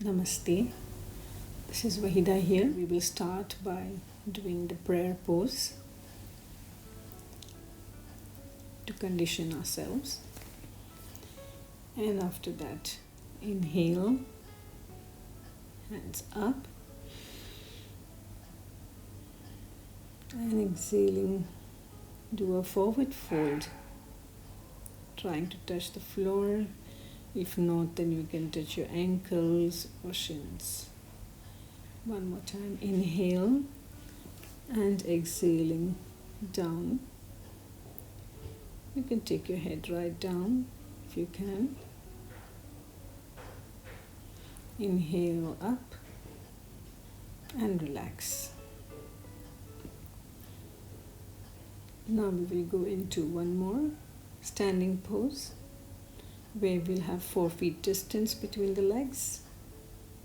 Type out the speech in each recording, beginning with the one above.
Namaste. This is Vahida here. We will start by doing the prayer pose to condition ourselves. And after that, inhale, hands up, and exhaling, do a forward fold, trying to touch the floor. If not, then you can touch your ankles or shins. One more time, inhale and exhaling down. You can take your head right down if you can. Inhale up and relax. Now we will go into one more standing pose where we'll have 4 feet distance between the legs.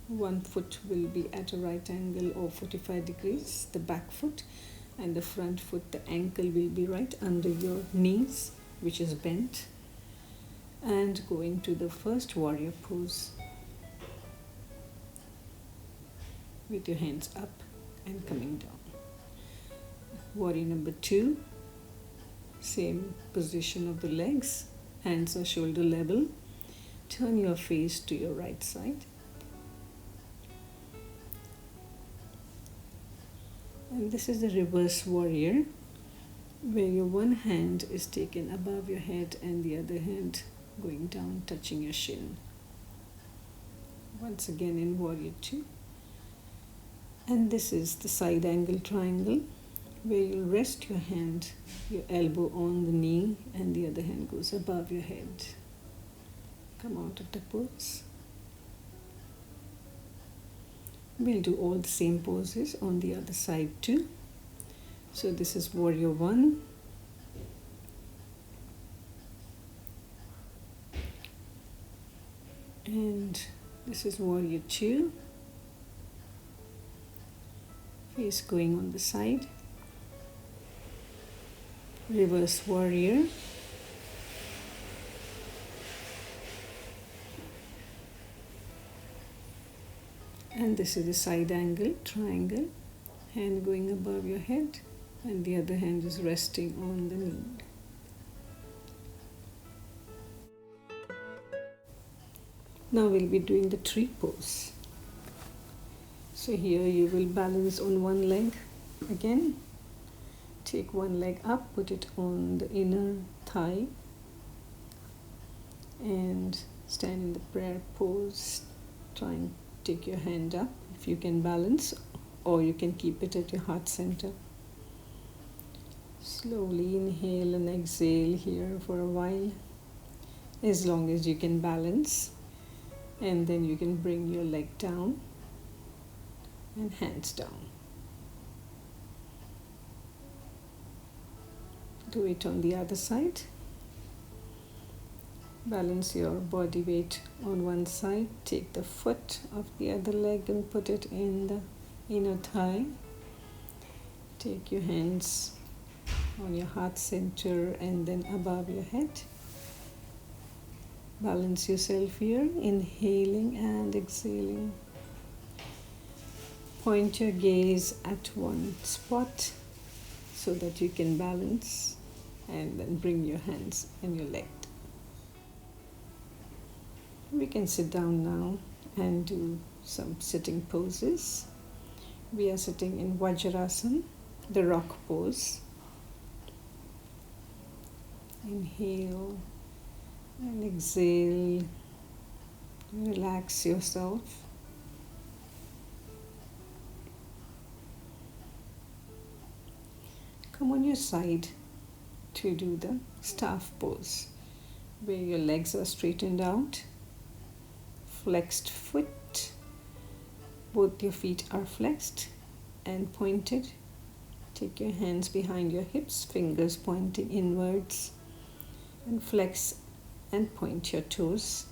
One foot will be at a right angle or 45 degrees, the back foot, and the front foot, the ankle will be right under your knees, which is bent. And go into the first warrior pose with your hands up and coming down. Warrior number 2, same position of the legs, hands are shoulder level. Turn your face to your right side. And this is the reverse warrior, where your one hand is taken above your head and the other hand going down, touching your shin. Once again in warrior 2. And this is the side angle triangle, where you'll rest your hand, your elbow on the knee, and the other hand goes above your head. Come out of the pose. We'll do all the same poses on the other side too. So this is warrior 1. And this is warrior 2. Face going on the side. Reverse warrior. And this is the side angle triangle, hand going above your head and the other hand is resting on the knee. Now we'll be doing the tree pose. So here you will balance on one leg again. Take one leg up, put it on the inner thigh and stand in the prayer pose. Trying take your hand up if you can balance, or you can keep it at your heart center. Slowly inhale and exhale here for a while, as long as you can balance, and then you can bring your leg down and hands down. Do it on the other side. Balance your body weight on one side. Take the foot of the other leg and put it in the inner thigh. Take your hands on your heart center and then above your head. Balance yourself here, inhaling and exhaling. Point your gaze at one spot so that you can balance, and then bring your hands and your leg. We can sit down now and do some sitting poses. We are sitting in Vajrasana, the rock pose. Inhale and exhale. Relax yourself. Come on your side to do the staff pose, where your legs are straightened out. Flexed foot, both your feet are flexed and pointed. Take your hands behind your hips, fingers pointing inwards, and flex and point your toes.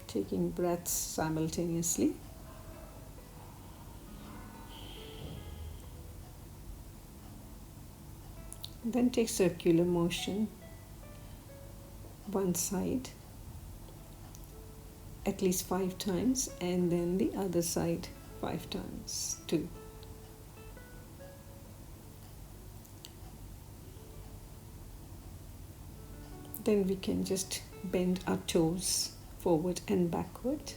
Taking breaths simultaneously. Then take circular motion one side at least 5 times, and then the other side 5 times too. Then we can just bend our toes forward and backward.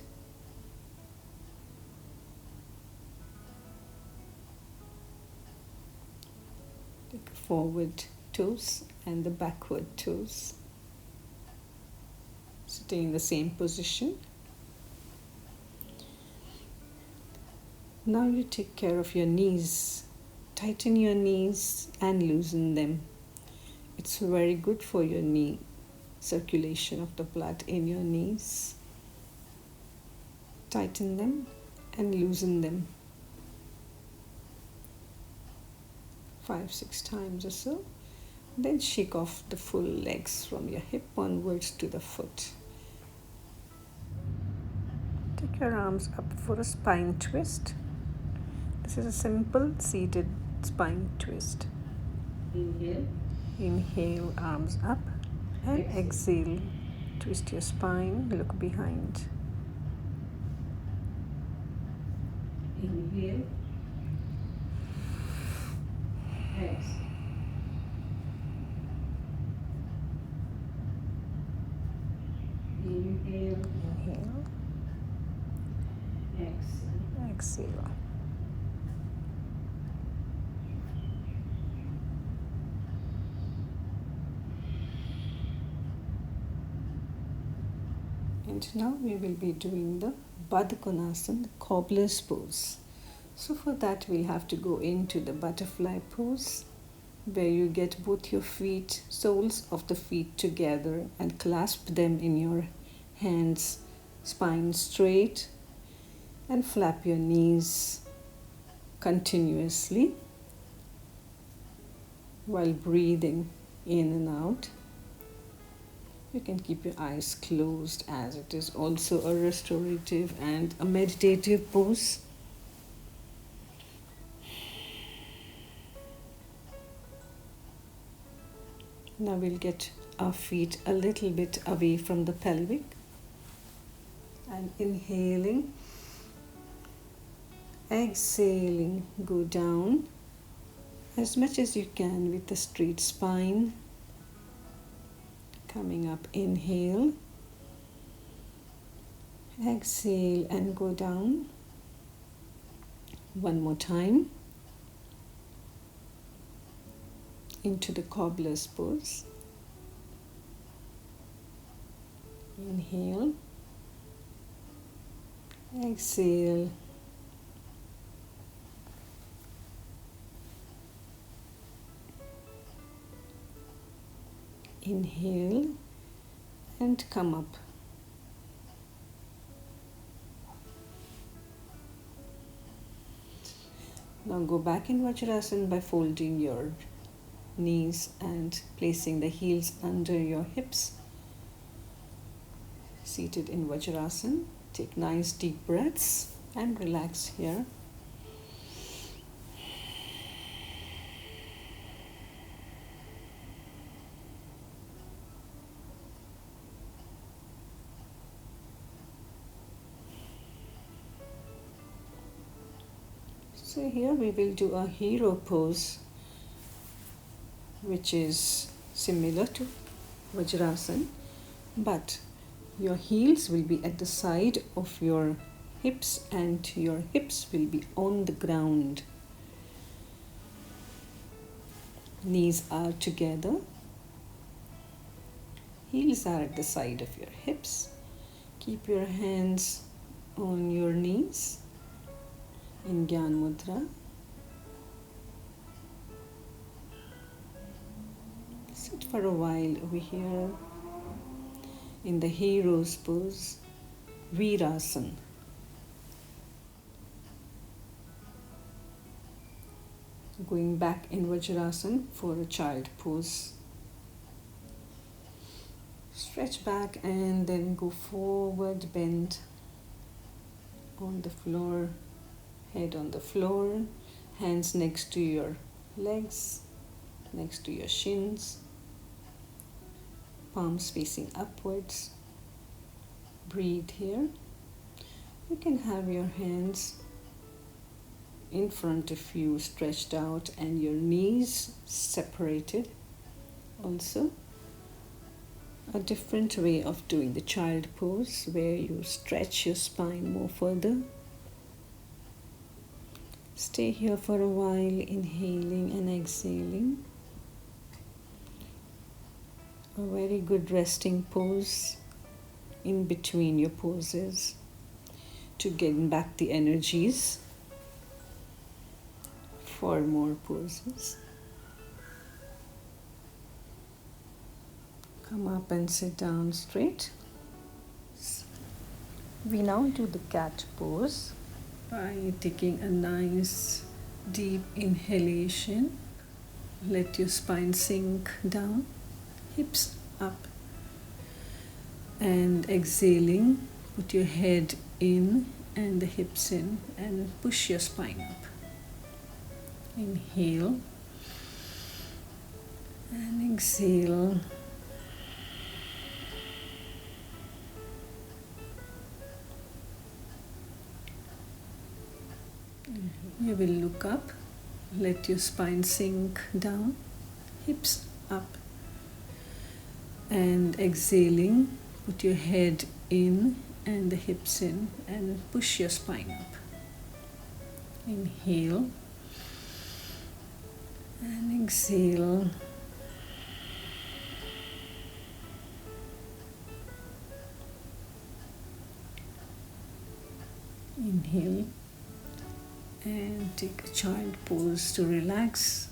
Take forward toes and the backward toes. Stay in the same position. Now you take care of your knees. Tighten your knees and loosen them. It's very good for your knee circulation of the blood in your knees. Tighten them and loosen them 5-6 times or so. Then shake off the full legs from your hip onwards to the foot. Take your arms up for a spine twist. This is a simple seated spine twist. Inhale. Inhale, arms up, and exhale. Twist your spine, look behind. Inhale. Exhale. Inhale. Inhale, Exhale. exhale. And now we will be doing the Baddha Konasana, the cobbler's pose. So for that we'll have to go into the butterfly pose, where you get both your feet, soles of the feet together and clasp them in your hands, spine straight, and flap your knees continuously while breathing in and out. You can keep your eyes closed, as it is also a restorative and a meditative pose. Now we'll get our feet a little bit away from the pelvic and inhaling, exhaling, go down as much as you can with a straight spine. Coming up, inhale, exhale and go down. One more time. Into the cobbler's pose. Inhale, exhale, inhale and come up. Now go back in Vajrasana by folding your knees and placing the heels under your hips. Seated in Vajrasana, take nice deep breaths and relax here. So here we will do a hero pose, which is similar to Vajrasana, but your heels will be at the side of your hips and your hips will be on the ground. Knees are together, heels are at the side of your hips. Keep your hands on your knees in Gyan Mudra. Sit for a while over here in the hero's pose, Virasana. Going back in Vajrasana for a child pose. Stretch back and then go forward, bend on the floor, head on the floor, hands next to your legs, next to your shins, palms facing upwards. breathe here. You can have your hands in front of you stretched out and your knees separated. Also, a different way of doing the child pose where you stretch your spine more further. Stay here for a while, inhaling and exhaling. A very good resting pose in between your poses to gain back the energies for more poses. Come up and sit down straight. We now do the cat pose by taking a nice deep inhalation. Let your spine sink down, hips up, and exhaling, put your head in and the hips in and push your spine up. Inhale and exhale. You will look up, let your spine sink down, hips up, and exhaling, put your head in and the hips in and push your spine up. Inhale and exhale. Inhale and take a child pose to relax.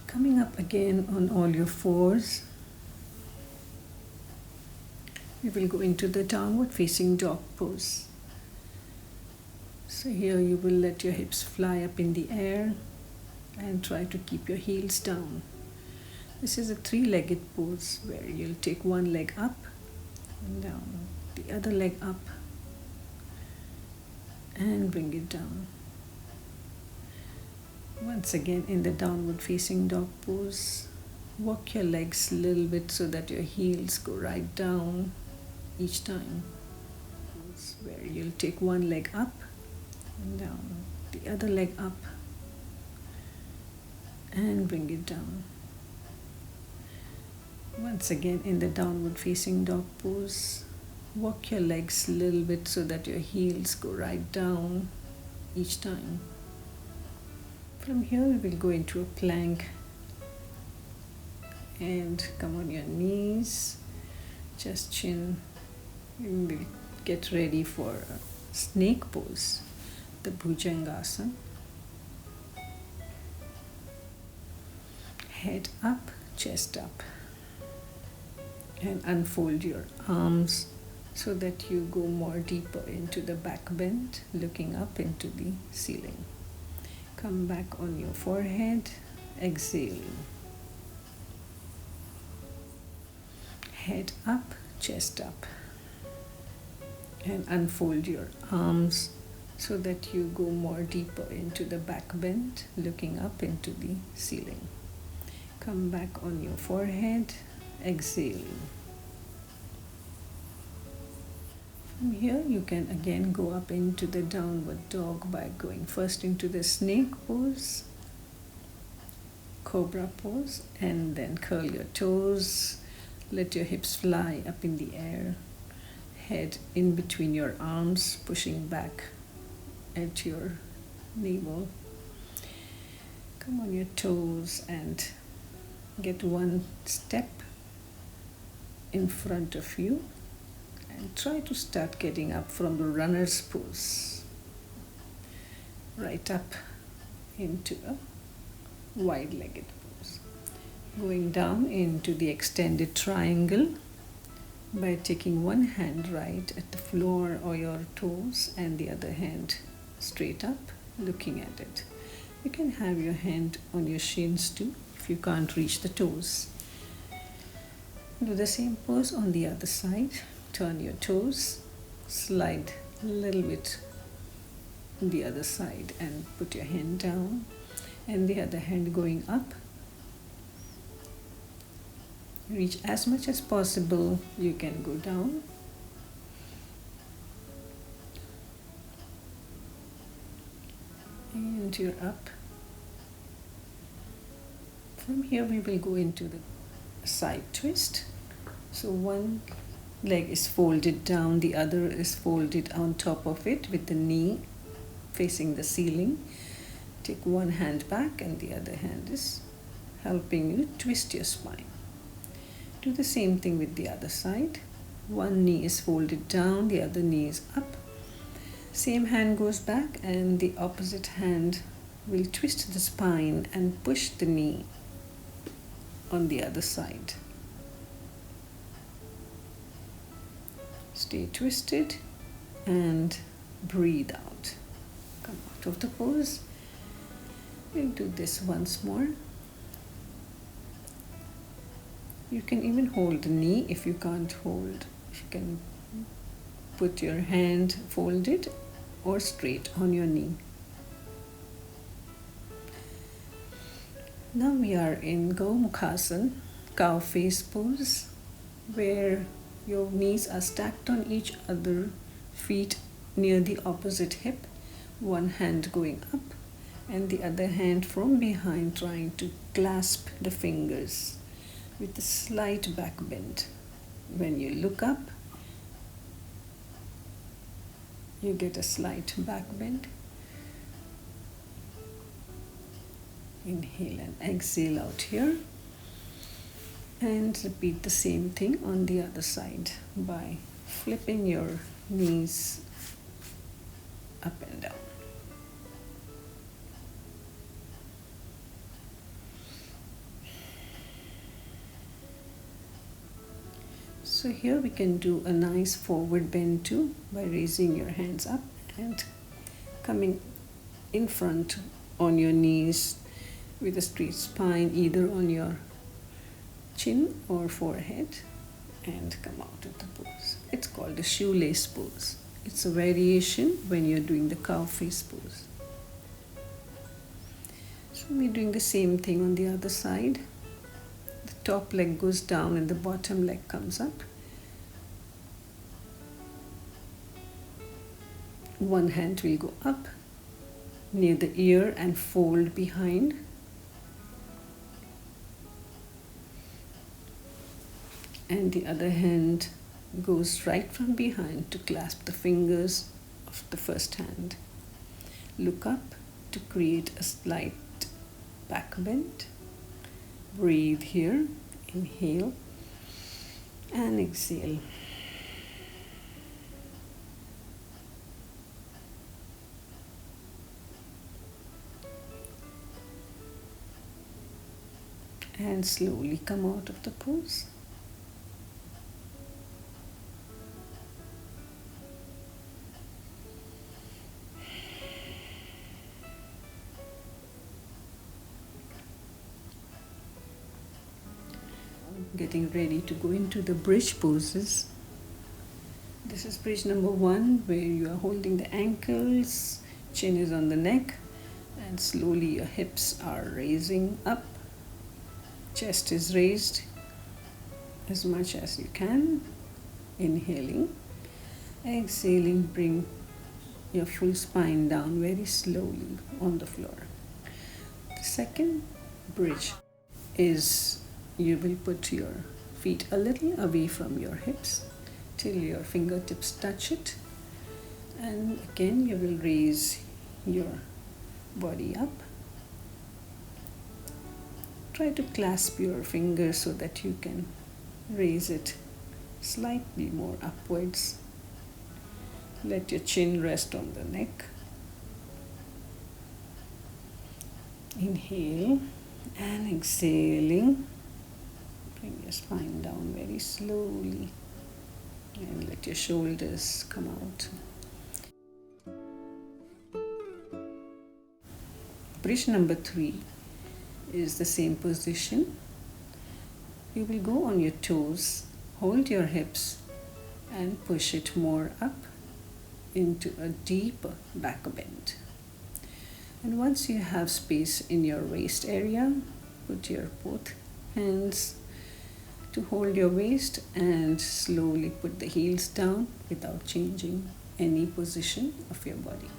Coming up again on all your fours. We will go into the downward facing dog pose. So here you will let your hips fly up in the air and try to keep your heels down. This is a three-legged pose where you'll take one leg up and down, the other leg up and bring it down. Once again in the downward facing dog pose, walk your legs a little bit so that your heels go right down each time. Where you'll take one leg up and down, the other leg up and bring it down. Once again in the downward facing dog pose, walk your legs a little bit so that your heels go right down each time. From here we will go into a plank and come on your knees, just chin. We will get ready for a snake pose, the Bhujangasana. Head up, chest up, and unfold your arms so that you go more deeper into the back bend, looking up into the ceiling. Come back on your forehead, exhaling. Head up, chest up, and unfold your arms so that you go more deeper into the back bend, looking up into the ceiling. Come back on your forehead, exhaling. From here you can again go up into the downward dog by going first into the snake pose, cobra pose, and then curl your toes, let your hips fly up in the air, head in between your arms, pushing back at your navel. Come on your toes and get one step in front of you and try to start getting up from the runner's pose right up into a wide-legged pose. Going down into the extended triangle by taking one hand right at the floor or your toes and the other hand straight up, looking at it. You can have your hand on your shins too if you can't reach the toes. Do the same pose on the other side. Turn your toes, slide a little bit on the other side and put your hand down and the other hand going up reach as much as possible. You can go down. And you're up. From here we will go into the side twist. So one leg is folded down, the other is folded on top of it with the knee facing the ceiling. Take one hand back and the other hand is helping you twist your spine. Do the same thing with the other side. One knee is folded down, the other knee is up. Same hand goes back and the opposite hand will twist the spine and push the knee on the other side. Stay twisted and breathe out. Come out of the pose. We'll do this once more. You can even hold the knee if you can't hold. You can put your hand folded or straight on your knee. Now we are in Gomukhasana, cow face pose, where your knees are stacked on each other, feet near the opposite hip, one hand going up and the other hand from behind trying to clasp the fingers with a slight back bend. When you look up, you get a slight back bend. Inhale and exhale out here. And repeat the same thing on the other side by flipping your knees up and down. So here we can do a nice forward bend too by raising your hands up and coming in front on your knees with a straight spine, either on your chin or forehead, and come out of the pose. It's called the shoelace pose. It's a variation when you're doing the cow face pose. So we're doing the same thing on the other side. The top leg goes down and the bottom leg comes up. One hand will go up near the ear and fold behind. And the other hand goes right from behind to clasp the fingers of the first hand. Look up to create a slight back bend. Breathe here. Inhale and exhale. And slowly come out of the pose. Getting ready to go into the bridge poses. This is bridge number 1, where you are holding the ankles, chin is on the neck, and slowly your hips are raising up. Chest is raised as much as you can. Inhaling. Exhaling, bring your full spine down very slowly on the floor. The second bridge is you will put your feet a little away from your hips till your fingertips touch it. And again, you will raise your body up. Try to clasp your fingers so that you can raise it slightly more upwards. Let your chin rest on the neck. Inhale and exhaling. Bring your spine down very slowly and let your shoulders come out. Bridge number 3 is the same position. You will go on your toes, hold your hips and push it more up into a deep back bend. And once you have space in your waist area, put your both hands to hold your waist and slowly put the heels down without changing any position of your body.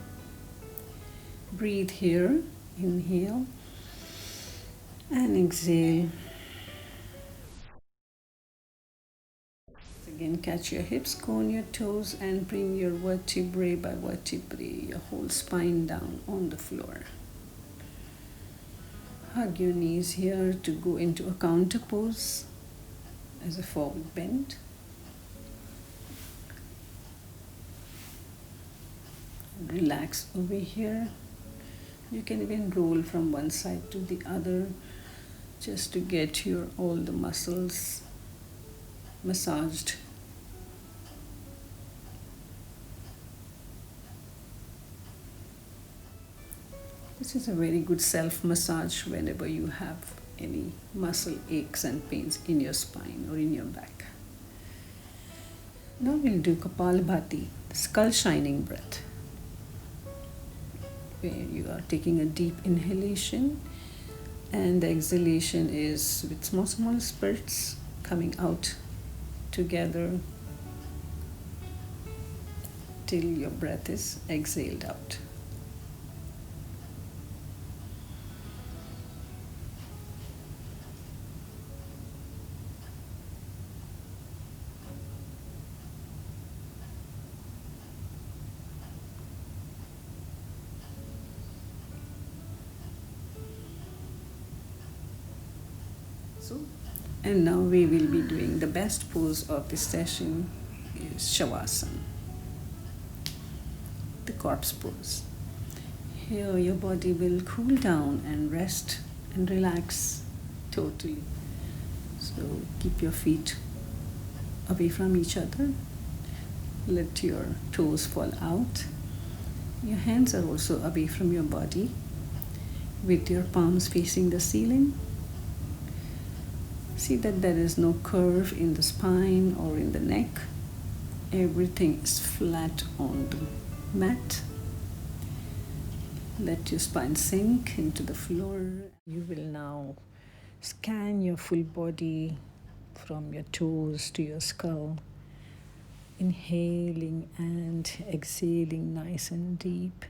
Breathe here, inhale and exhale. Again, catch your hips, cone your toes, and bring your vertebrae by vertebrae, your whole spine down on the floor. Hug your knees here to go into a counter pose as a forward bend. Relax over here. You can even roll from one side to the other just to get your all the muscles massaged. This is a very good self-massage whenever you have any muscle aches and pains in your spine or in your back. Now we'll do Kapalabhati, the skull shining breath, where you are taking a deep inhalation and the exhalation is with small spurts coming out together till your breath is exhaled out. And now we will be doing the best pose of this session is Shavasana, the corpse pose. Here your body will cool down and rest and relax totally. So keep your feet away from each other. Let your toes fall out. Your hands are also away from your body with your palms facing the ceiling. See that there is no curve in the spine or in the neck. Everything is flat on the mat. Let your spine sink into the floor. You will now scan your full body from your toes to your skull, inhaling and exhaling nice and deep,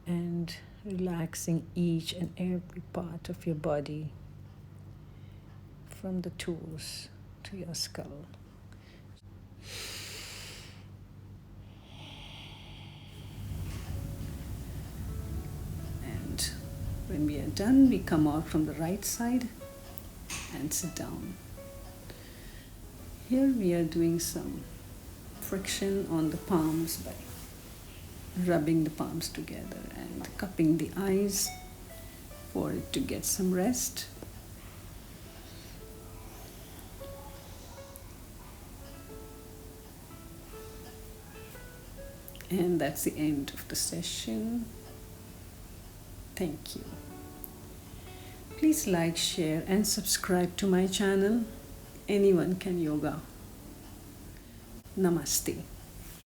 and relaxing each and every part of your body from the toes to your skull. And when we are done, we come out from the right side and sit down. Here we are doing some friction on the palms by rubbing the palms together and cupping the eyes for it to get some rest. And that's the end of the session. Thank you. Please like, share, and subscribe to my channel. Anyone can yoga. Namaste.